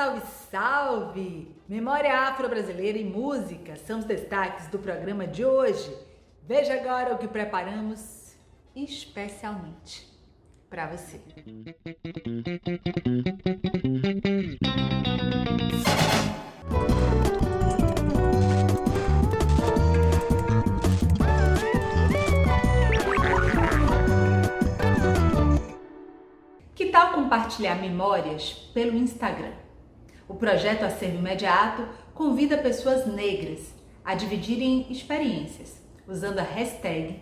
Salve, salve! Memória afro-brasileira e música são os destaques do programa de hoje. Veja agora o que preparamos especialmente para você. Que tal compartilhar memórias pelo Instagram? O projeto Acervo Imediato convida pessoas negras a dividirem experiências usando a hashtag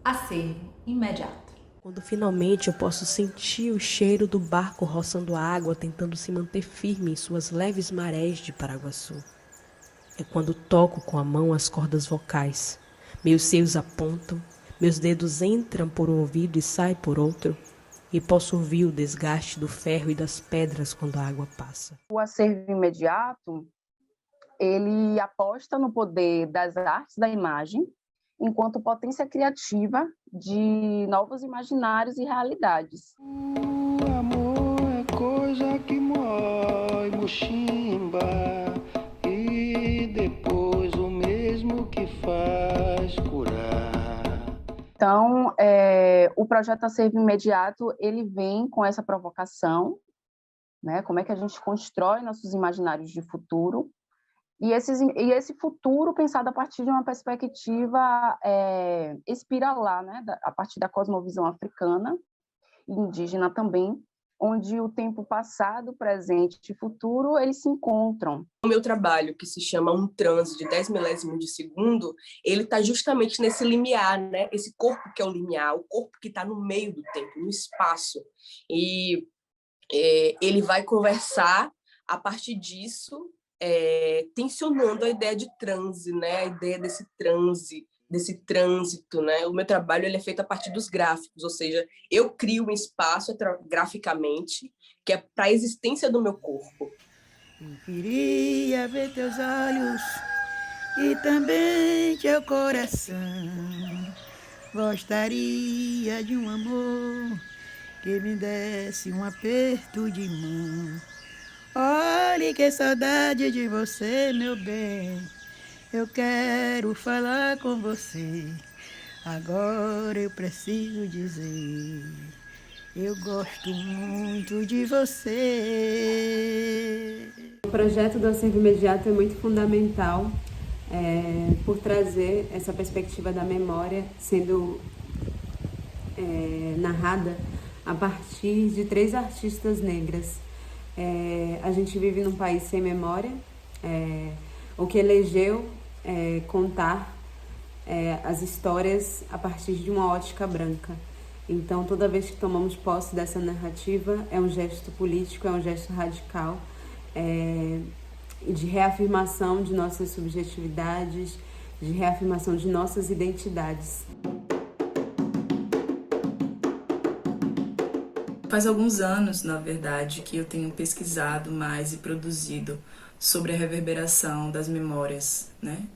Acervo Imediato. Quando finalmente eu posso sentir o cheiro do barco roçando a água, tentando se manter firme em suas leves marés de Paraguaçu. É quando toco com a mão as cordas vocais. Meus seios apontam, meus dedos entram por um ouvido e saem por outro. E posso ouvir o desgaste do ferro e das pedras quando a água passa. O Acervo Imediato, ele aposta no poder das artes da imagem enquanto potência criativa de novos imaginários e realidades. O amor é coisa que mói muximba e depois o mesmo que faz curar. Então, o projeto Acervo Imediato, ele vem com essa provocação, né? Como é que a gente constrói nossos imaginários de futuro, e esse futuro pensado a partir de uma perspectiva espiralar, né? A partir da cosmovisão africana e indígena também, onde o tempo passado, presente e futuro, eles se encontram. O meu trabalho, que se chama Um Transe de 10 milésimos de segundo, ele está justamente nesse limiar, né? Esse corpo que é o limiar, o corpo que está no meio do tempo, no espaço. E ele vai conversar, a partir disso, tensionando a ideia de transe, né? A ideia desse transe, desse trânsito, né? O meu trabalho ele é feito a partir dos gráficos, ou seja, eu crio um espaço graficamente que é para a existência do meu corpo. Eu queria ver teus olhos e também teu coração. Gostaria de um amor que me desse um aperto de mão. Olhe que saudade de você, meu bem. Eu quero falar com você. Agora eu preciso dizer, eu gosto muito de você. O projeto do Acervo Imediato é muito fundamental por trazer essa perspectiva da memória sendo narrada a partir de 3 artistas negras. A gente vive num país sem memória, o que elegeu contar as histórias a partir de uma ótica branca. Então, toda vez que tomamos posse dessa narrativa, é um gesto político, é um gesto radical, de reafirmação de nossas subjetividades, de reafirmação de nossas identidades. Faz alguns anos, na verdade, que eu tenho pesquisado mais e produzido sobre a reverberação das memórias, né?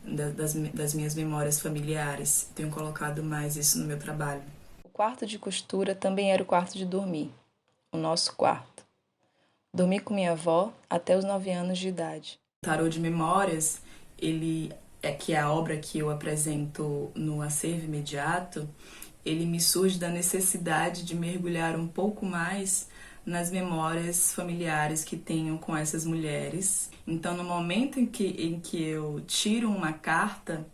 das minhas memórias familiares. Tenho colocado mais isso no meu trabalho. O quarto de costura também era o quarto de dormir, o nosso quarto. Dormi com minha avó até os 9 anos de idade. O Tarô de Memórias, que é a obra que eu apresento no Acervo Imediato, ele me surge da necessidade de mergulhar um pouco mais nas memórias familiares que tenho com essas mulheres. Então, no momento em que eu tiro uma carta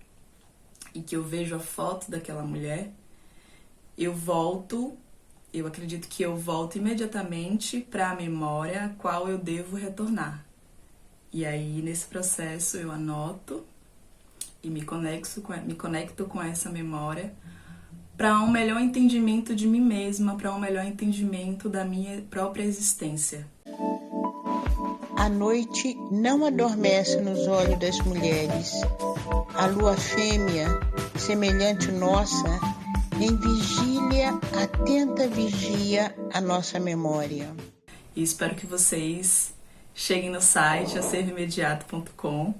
e que eu vejo a foto daquela mulher, eu acredito que eu volto imediatamente para a memória a qual eu devo retornar. E aí, nesse processo, eu anoto e me conecto com essa memória para um melhor entendimento de mim mesma, para um melhor entendimento da minha própria existência. A noite não adormece nos olhos das mulheres. A lua fêmea, semelhante nossa, em vigília, atenta vigia a nossa memória. E espero que vocês cheguem no site acervoimediato.com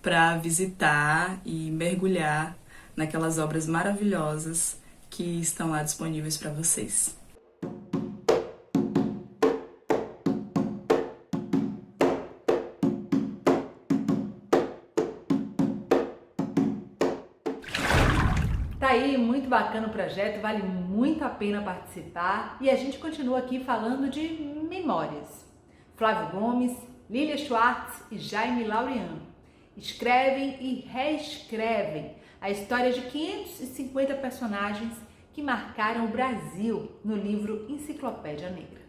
para visitar e mergulhar naquelas obras maravilhosas que estão lá disponíveis para vocês. Tá aí, muito bacana o projeto, vale muito a pena participar. E a gente continua aqui falando de memórias. Flávio Gomes, Lília Schwartz e Jaime Laureano escrevem e reescrevem a história de 550 personagens que marcaram o Brasil no livro Enciclopédia Negra.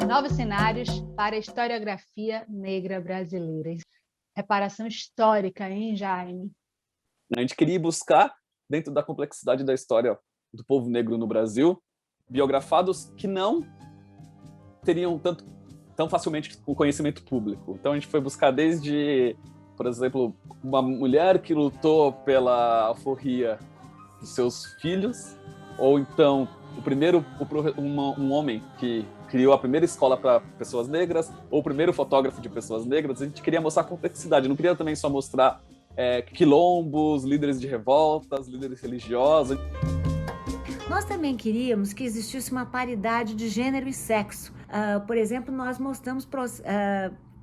Novos cenários para a historiografia negra brasileira. Reparação histórica, hein, Jaime? A gente queria buscar, dentro da complexidade da história do povo negro no Brasil, biografados que não teriam tão facilmente o conhecimento público. Então a gente foi buscar desde, por exemplo, uma mulher que lutou pela alforria dos seus filhos, ou então um homem que criou a primeira escola para pessoas negras, ou o primeiro fotógrafo de pessoas negras. A gente queria mostrar a complexidade, não queria também só mostrar quilombos, líderes de revoltas, líderes religiosos. Nós também queríamos que existisse uma paridade de gênero e sexo. Por exemplo, nós mostramos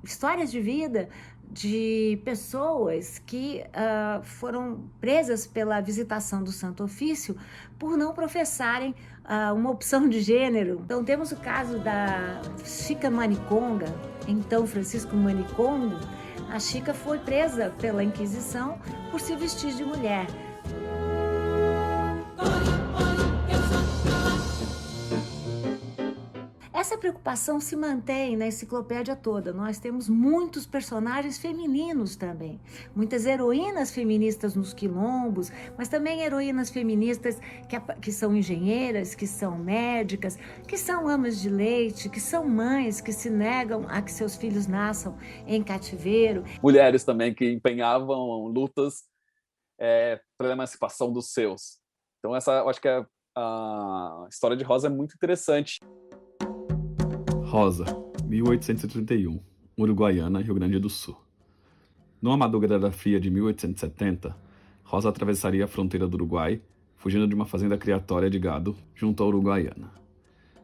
histórias de vida de pessoas que foram presas pela visitação do Santo Ofício por não professarem uma opção de gênero. Então temos o caso da Chica Maniconga, então Francisco Manicongo. A Chica foi presa pela Inquisição por se vestir de mulher. Essa preocupação se mantém na enciclopédia toda. Nós temos muitos personagens femininos também, muitas heroínas feministas nos quilombos, mas também heroínas feministas que são engenheiras, que são médicas, que são amas de leite, que são mães que se negam a que seus filhos nasçam em cativeiro. Mulheres também que empenhavam lutas pela emancipação dos seus. Então eu acho que a história de Rosa é muito interessante. Rosa, 1831, Uruguaiana, Rio Grande do Sul. Numa madrugada fria de 1870, Rosa atravessaria a fronteira do Uruguai, fugindo de uma fazenda criatória de gado junto à Uruguaiana.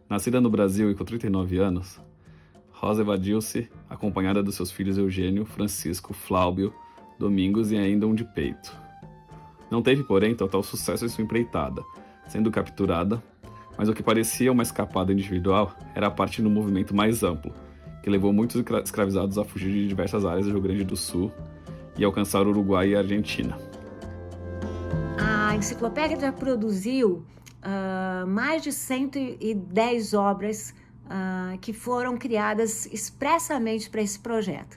Nascida no Brasil e com 39 anos, Rosa evadiu-se, acompanhada dos seus filhos Eugênio, Francisco, Fláubio, Domingos e ainda um de peito. Não teve, porém, total sucesso em sua empreitada, sendo capturada, mas o que parecia uma escapada individual era parte do movimento mais amplo, que levou muitos escravizados a fugir de diversas áreas do Rio Grande do Sul e alcançar o Uruguai e a Argentina. A enciclopédia já produziu mais de 110 obras que foram criadas expressamente para esse projeto.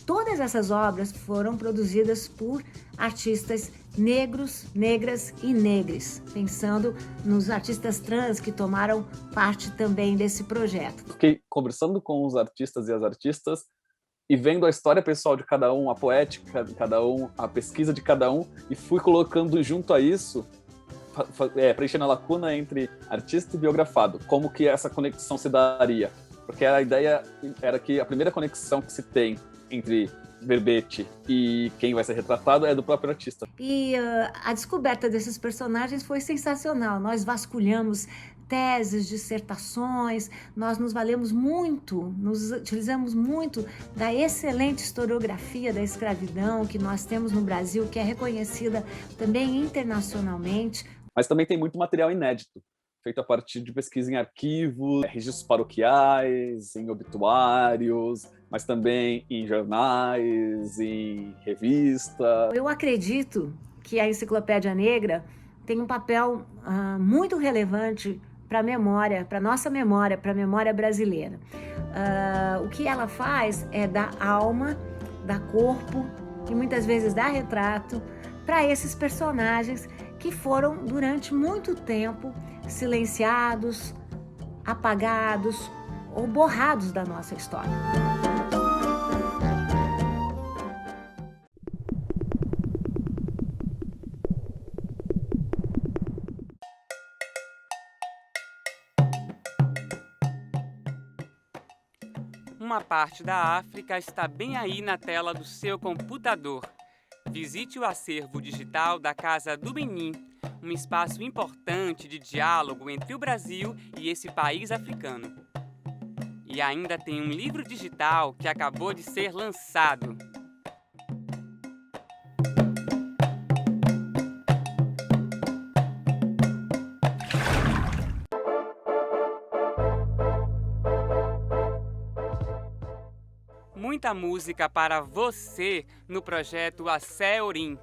Todas essas obras foram produzidas por artistas negros, negras e negres, pensando nos artistas trans que tomaram parte também desse projeto. Fiquei conversando com os artistas e as artistas e vendo a história pessoal de cada um, a poética de cada um, a pesquisa de cada um, e fui colocando junto a isso, preenchendo a lacuna entre artista e biografado, como que essa conexão se daria. Porque a ideia era que a primeira conexão que se tem entre verbete e quem vai ser retratado é do próprio artista. E a descoberta desses personagens foi sensacional. Nós vasculhamos teses, dissertações, nós nos valemos muito, nos utilizamos muito da excelente historiografia da escravidão que nós temos no Brasil, que é reconhecida também internacionalmente. Mas também tem muito material inédito, feito a partir de pesquisa em arquivos, registros paroquiais, em obituários, mas também em jornais, em revistas. Eu acredito que a Enciclopédia Negra tem um papel muito relevante para a memória, para a nossa memória, para a memória brasileira. O que ela faz é dar alma, dar corpo e muitas vezes dar retrato para esses personagens que foram durante muito tempo silenciados, apagados ou borrados da nossa história. Uma parte da África está bem aí na tela do seu computador. Visite o acervo digital da Casa do Benin, um espaço importante de diálogo entre o Brasil e esse país africano. E ainda tem um livro digital que acabou de ser lançado. muita música para você no projeto Aceurim.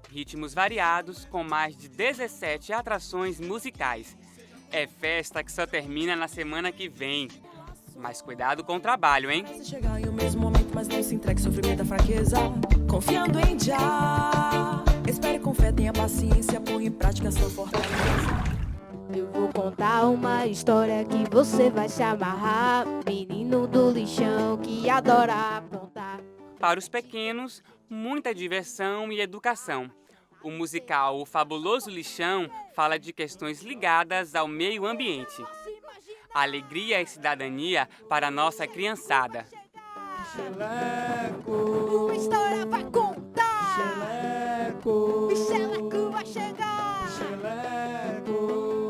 Ritmos variados com mais de 17 atrações musicais. É festa que só termina na semana que vem. Mas cuidado com o trabalho, hein? Se chegar em um mesmo momento, mas não se entregue, sofrimento, a fraqueza. Confiando em Jah. Espere com fé, tenha paciência, põe em prática sua fortaleza. Eu vou contar uma história que você vai se amarrar. Menino do lixão que adora apontar. Para os pequenos, muita diversão e educação. O musical O Fabuloso Lixão fala de questões ligadas ao meio ambiente. Alegria e cidadania para a nossa criançada. Xeleco, uma história vai contar. Xeleco, o Xeleco vai chegar. Xeleco,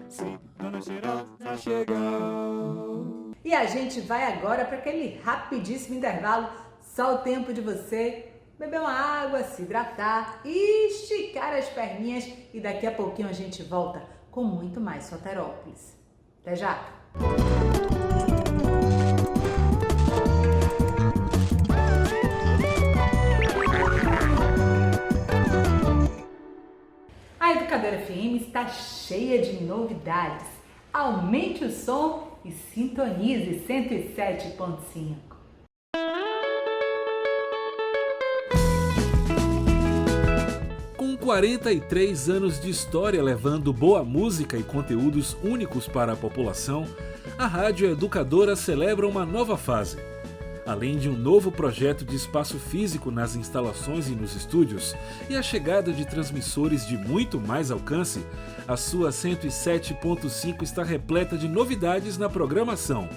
sim, Dona Cheirosa chegou. E a gente vai agora para aquele rapidíssimo intervalo. Só o tempo de você beber uma água, se hidratar, esticar as perninhas e daqui a pouquinho a gente volta com muito mais Soterópolis. Até já! A Educadora FM está cheia de novidades. Aumente o som e sintonize 107.5. Com 43 anos de história levando boa música e conteúdos únicos para a população, a Rádio Educadora celebra uma nova fase. Além de um novo projeto de espaço físico nas instalações e nos estúdios e a chegada de transmissores de muito mais alcance, a sua 107.5 está repleta de novidades na programação.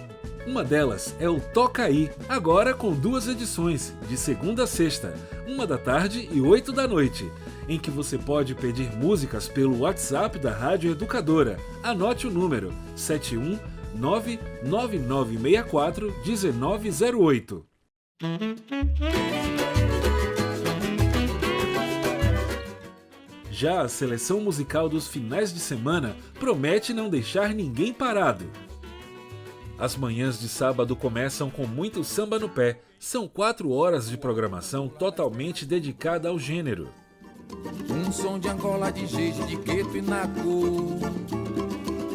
Uma delas é o Toca Aí, agora com 2 edições, de segunda a sexta, 1h e 8h, em que você pode pedir músicas pelo WhatsApp da Rádio Educadora. Anote o número 71999641908. Já a seleção musical dos finais de semana promete não deixar ninguém parado. As manhãs de sábado começam com muito samba no pé. São 4 horas de programação totalmente dedicada ao gênero. Um som de Angola, de Jeje, de Queto e Naku.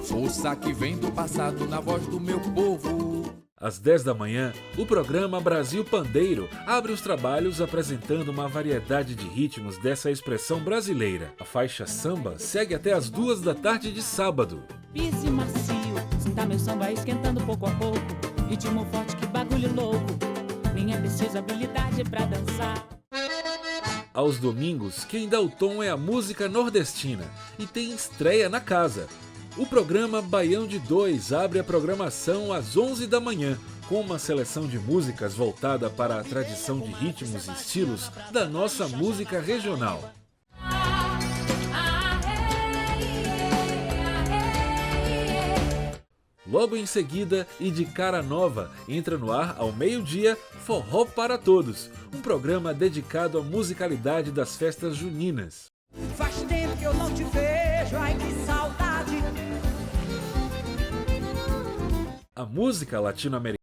Força que vem do passado na voz do meu povo. Às 10 da manhã, o programa Brasil Pandeiro abre os trabalhos apresentando uma variedade de ritmos dessa expressão brasileira. A faixa samba segue até às 2 da tarde de sábado. Pise macio, sinta meu samba esquentando pouco a pouco. Ritmo forte, que bagulho louco. Nem é preciso habilidade pra dançar. Aos domingos, quem dá o tom é a música nordestina e tem estreia na casa. O programa Baião de 2 abre a programação às 11 da manhã, com uma seleção de músicas voltada para a tradição de ritmos e estilos da nossa música regional. Logo em seguida, e de cara nova, entra no ar ao meio-dia Forró para Todos, um programa dedicado à musicalidade das festas juninas. Faz tempo que eu não te vejo, ai que saudade. A música latino-americana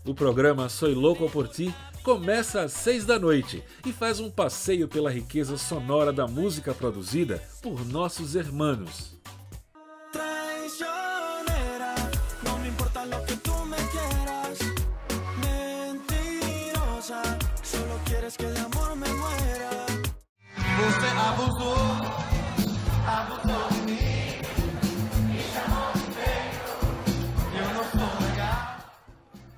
O programa Soy Louco por Ti começa às 6 da noite e faz um passeio pela riqueza sonora da música produzida por nossos hermanos. Você abusou de mim e chamou de feio. Eu não sou legal.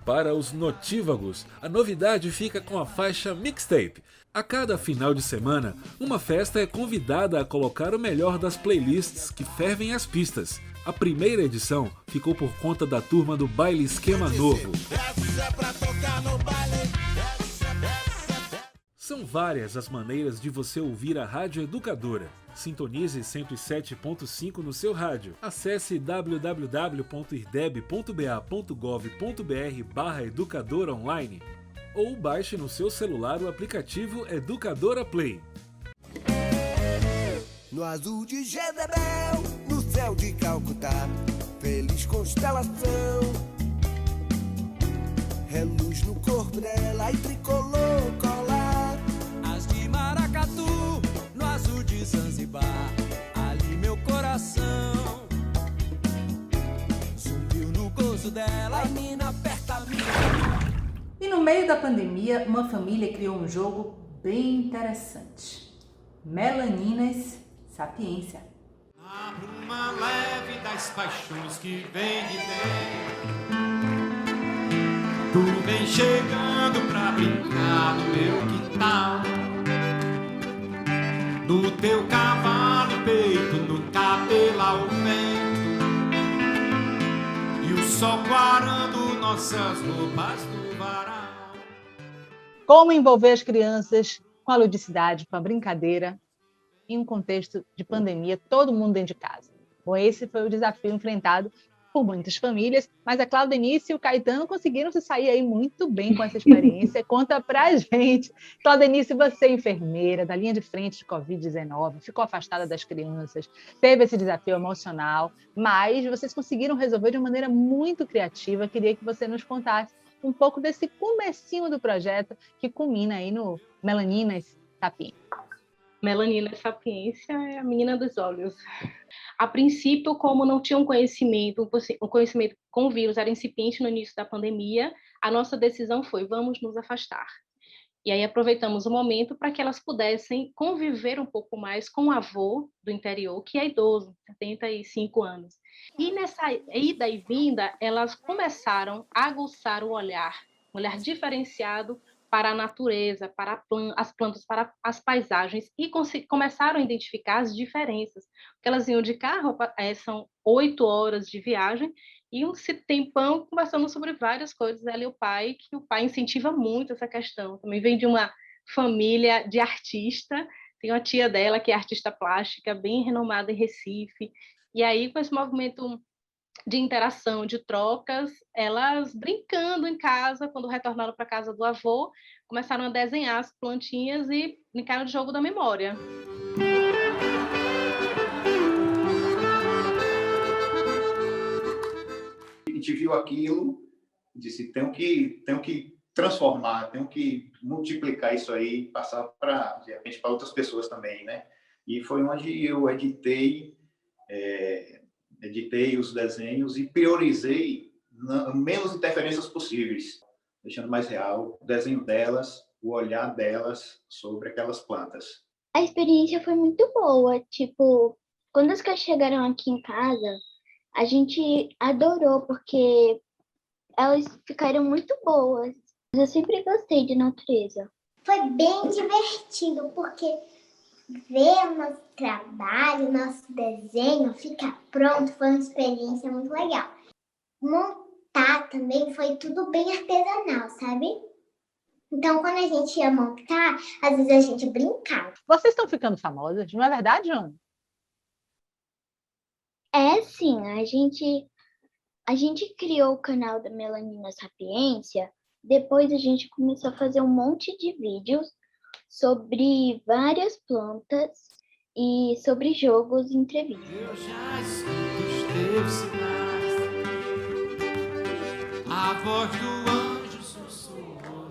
Para os notívagos, a novidade fica com a faixa Mixtape. A cada final de semana, uma festa é convidada a colocar o melhor das playlists que fervem as pistas. A primeira edição ficou por conta da turma do Baile Esquema Novo. São várias as maneiras de você ouvir a Rádio Educadora. Sintonize 107.5 no seu rádio. Acesse www.irdeb.ba.gov.br/educadora online ou baixe no seu celular o aplicativo Educadora Play. No azul de Jezebel, no céu de Calcutá, feliz constelação. É luz no corpo dela e tricolor colar. As de Maracatu, no azul de Zanzibar, ali meu coração subiu no gozo dela, a mina aperta a minha. E no meio da pandemia, uma família criou um jogo bem interessante. Melaninas Sapiência. A bruma leve das paixões que vem de dentro. Tu vem chegando pra brincar no meu quintal. No teu cavalo peito, no cabelo ao vento. E o sol quarando nossas roupas do varal. Como envolver as crianças com a ludicidade, com a brincadeira, em um contexto de pandemia, todo mundo dentro de casa. Bom, esse foi o desafio enfrentado por muitas famílias, mas a Claudenice e o Caetano conseguiram se sair aí muito bem com essa experiência. Conta pra gente. Claudenice, você é enfermeira da linha de frente de Covid-19, ficou afastada das crianças, teve esse desafio emocional, mas vocês conseguiram resolver de uma maneira muito criativa. Queria que você nos contasse um pouco desse comecinho do projeto que culmina aí no Melaninas Sapiência. Melanina Sapiência é a menina dos olhos. A princípio, como não tinha um conhecimento com o vírus, era incipiente no início da pandemia, a nossa decisão foi, vamos nos afastar. E aí aproveitamos o momento para que elas pudessem conviver um pouco mais com o avô do interior, que é idoso, 75 anos. E nessa ida e vinda, elas começaram a aguçar o olhar, um olhar diferenciado para a natureza, para as plantas, para as paisagens, e começaram a identificar as diferenças. Porque elas iam de carro, são 8 horas de viagem, e um tempão conversando sobre várias coisas, ela e o pai, que o pai incentiva muito essa questão. Também vem de uma família de artista, tem uma tia dela que é artista plástica, bem renomada em Recife, e aí com esse movimento de interação, de trocas, elas brincando em casa, quando retornaram para a casa do avô, começaram a desenhar as plantinhas e brincaram de jogo da memória. A gente viu aquilo e disse, tenho que transformar, tenho que multiplicar isso aí, passar para, de repente, para outras pessoas também, né? E foi onde eu editei os desenhos e priorizei menos interferências possíveis, deixando mais real o desenho delas, o olhar delas sobre aquelas plantas. A experiência foi muito boa, tipo, quando as crianças chegaram aqui em casa, a gente adorou, porque elas ficaram muito boas. Eu sempre gostei de natureza. Foi bem divertido, porque ver o nosso trabalho, o nosso desenho ficar pronto foi uma experiência muito legal. Montar também foi tudo bem artesanal, sabe? Então, quando a gente ia montar, às vezes a gente brincava. Vocês estão ficando famosas, não é verdade, Joana? É, sim. A gente criou o canal da Melanina Sapiência, depois a gente começou a fazer um monte de vídeos sobre várias plantas e sobre jogos e entrevistas. Eu já escuto os teus sinais, a voz do anjo sussurrou.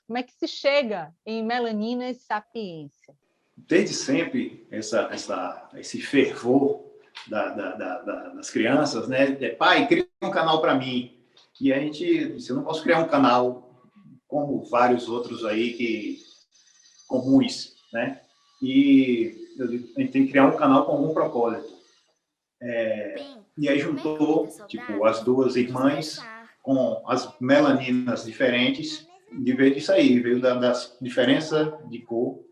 Como é que se chega em Melaninas Sapiência? Desde sempre, esse fervor das crianças, né? Pai, cria um canal para mim. E a gente disse, eu não posso criar um canal como vários outros aí comuns, né? E a gente tem que criar um canal com algum propósito. E aí juntou, tipo, as duas irmãs com as melaninas diferentes, e veio disso aí, veio das diferenças de cor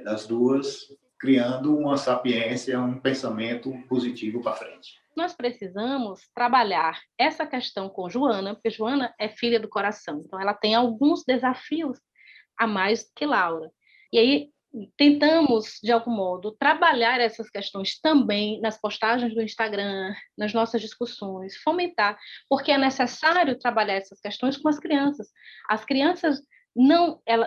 das duas, criando uma sapiência, um pensamento positivo para frente. Nós precisamos trabalhar essa questão com Joana, porque Joana é filha do coração, então ela tem alguns desafios a mais que Laura. E aí, tentamos, de algum modo, trabalhar essas questões também nas postagens do Instagram, nas nossas discussões, fomentar, porque é necessário trabalhar essas questões com as crianças. As crianças,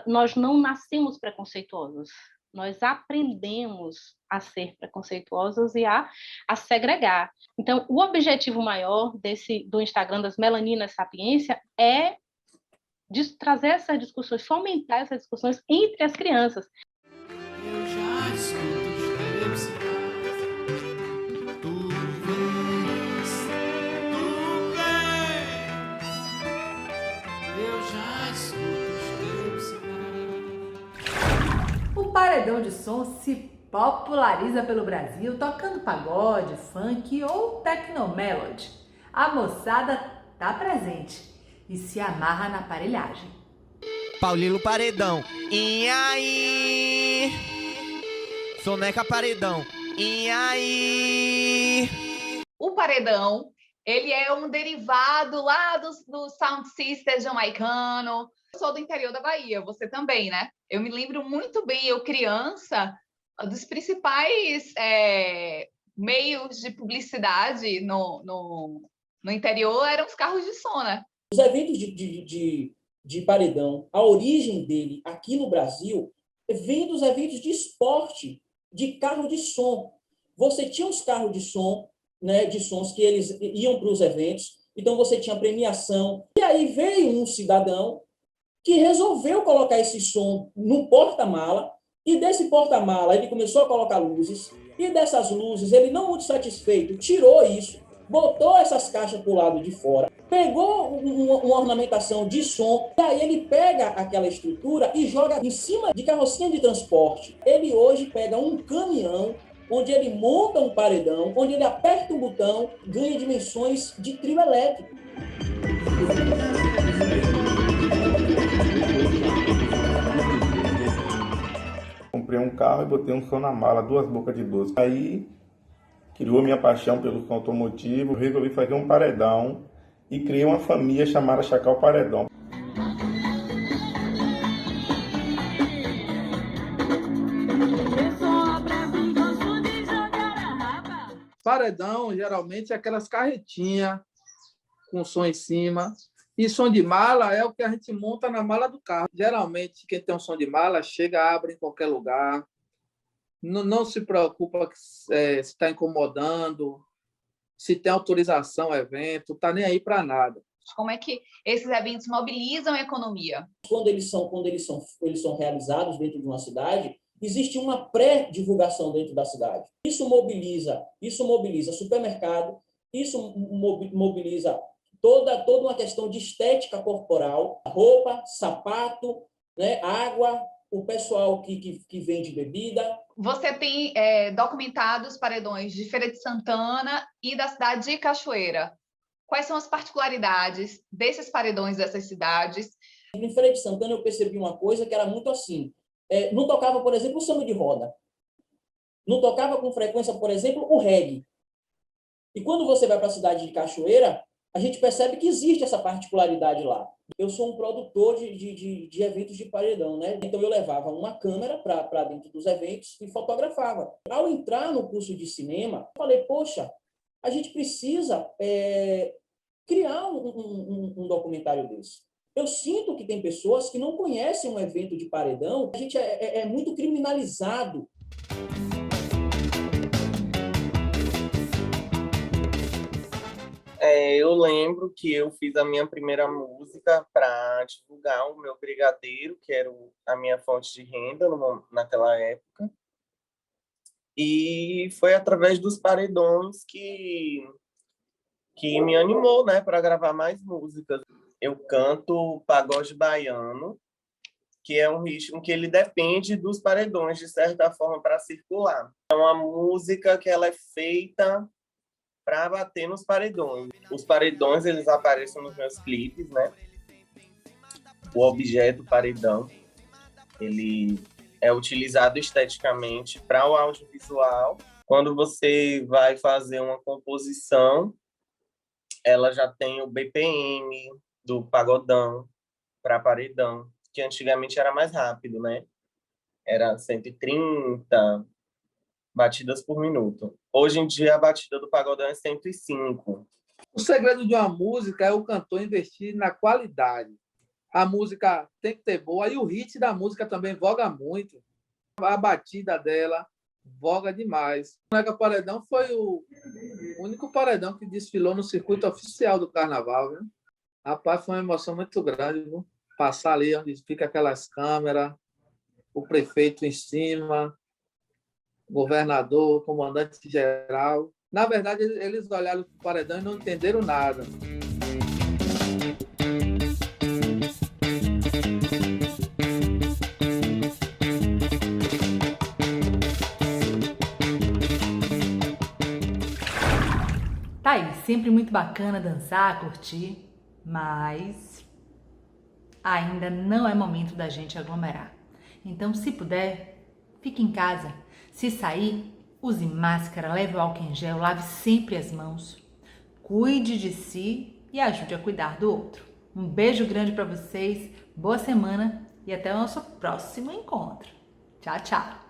nós não nascemos preconceituosos, nós aprendemos a ser preconceituosos e a segregar. Então, o objetivo maior do Instagram das Melaninas Sapiência é de trazer essas discussões, fomentar essas discussões entre as crianças. Eu já escuto os teus sinais, tu vês, tu vês. Eu já escuto os teus sinais. O paredão de som se populariza pelo Brasil tocando pagode, funk ou tecnomelody. A moçada tá presente e se amarra na aparelhagem. Paulino Paredão, e aí? Soneca Paredão, e aí? O paredão, ele é um derivado lá do Sound System jamaicano. Eu sou do interior da Bahia, você também, né? Eu me lembro muito bem, eu criança, dos principais meios de publicidade no interior eram os carros de som, né? Os eventos de paredão, a origem dele aqui no Brasil vem dos eventos de esporte, de carro de som. Você tinha os carros de som, né, de sons que eles iam para os eventos, então você tinha premiação. E aí veio um cidadão que resolveu colocar esse som no porta-mala, e desse porta-mala ele começou a colocar luzes, e dessas luzes ele, não muito satisfeito, tirou isso, botou essas caixas para o lado de fora, pegou uma ornamentação de som, e aí ele pega aquela estrutura e joga em cima de carrocinha de transporte. Ele hoje pega um caminhão, onde ele monta um paredão, onde ele aperta um botão, ganha dimensões de trio elétrico. Comprei um carro e botei um som na mala, 2 bocas de 12. Aí criou minha paixão pelo som automotivo, resolvi fazer um paredão e criei uma família chamada Chacal Paredão. Paredão, geralmente, é aquelas carretinhas com som em cima. E som de mala é o que a gente monta na mala do carro. Geralmente, quem tem um som de mala chega, abre em qualquer lugar. Não se preocupa se está incomodando, se tem autorização ao evento, está nem aí para nada. Como é que esses eventos mobilizam a economia? Quando eles são realizados dentro de uma cidade, existe uma pré-divulgação dentro da cidade. Isso mobiliza supermercado, isso mobiliza toda uma questão de estética corporal, roupa, sapato, né, água, o pessoal que vende bebida. Você tem documentado os paredões de Feira de Santana e da cidade de Cachoeira. Quais são as particularidades desses paredões dessas cidades? Em Feira de Santana eu percebi uma coisa que era muito assim. Não tocava, por exemplo, o samba de roda. Não tocava com frequência, por exemplo, o reggae. E quando você vai para a cidade de Cachoeira, a gente percebe que existe essa particularidade lá. Eu sou um produtor de eventos de paredão, né? Então eu levava uma câmera para dentro dos eventos e fotografava. Ao entrar no curso de cinema, eu falei, poxa, a gente precisa criar um documentário desse. Eu sinto que tem pessoas que não conhecem um evento de paredão. A gente é muito criminalizado. Eu lembro que eu fiz a minha primeira música para divulgar o meu brigadeiro, que era a minha fonte de renda naquela época. E foi através dos paredões que me animou, né, para gravar mais músicas. Eu canto pagode baiano, que é um ritmo que ele depende dos paredões, de certa forma, para circular. É uma música que ela é feita para bater nos paredões. Os paredões, eles aparecem nos meus clipes, né? O objeto paredão, ele é utilizado esteticamente para o audiovisual. Quando você vai fazer uma composição, ela já tem o BPM do pagodão para paredão, que antigamente era mais rápido, né? Era 130 batidas por minuto. Hoje em dia, a batida do pagodão é 105. O segredo de uma música é o cantor investir na qualidade. A música tem que ter boa e o hit da música também voga muito. A batida dela voga demais. O Soneca Paredão foi o único paredão que desfilou no circuito oficial do carnaval. Viu? Rapaz, foi uma emoção muito grande. Viu? Passar ali onde fica aquelas câmeras, o prefeito em cima, o governador, o comandante-geral. Na verdade, eles olharam para o paredão e não entenderam nada. Tá aí, sempre muito bacana dançar, curtir, mas ainda não é momento da gente aglomerar. Então, se puder, fique em casa. Se sair, use máscara, leve o álcool em gel, lave sempre as mãos. Cuide de si e ajude a cuidar do outro. Um beijo grande para vocês, boa semana e até o nosso próximo encontro. Tchau, tchau!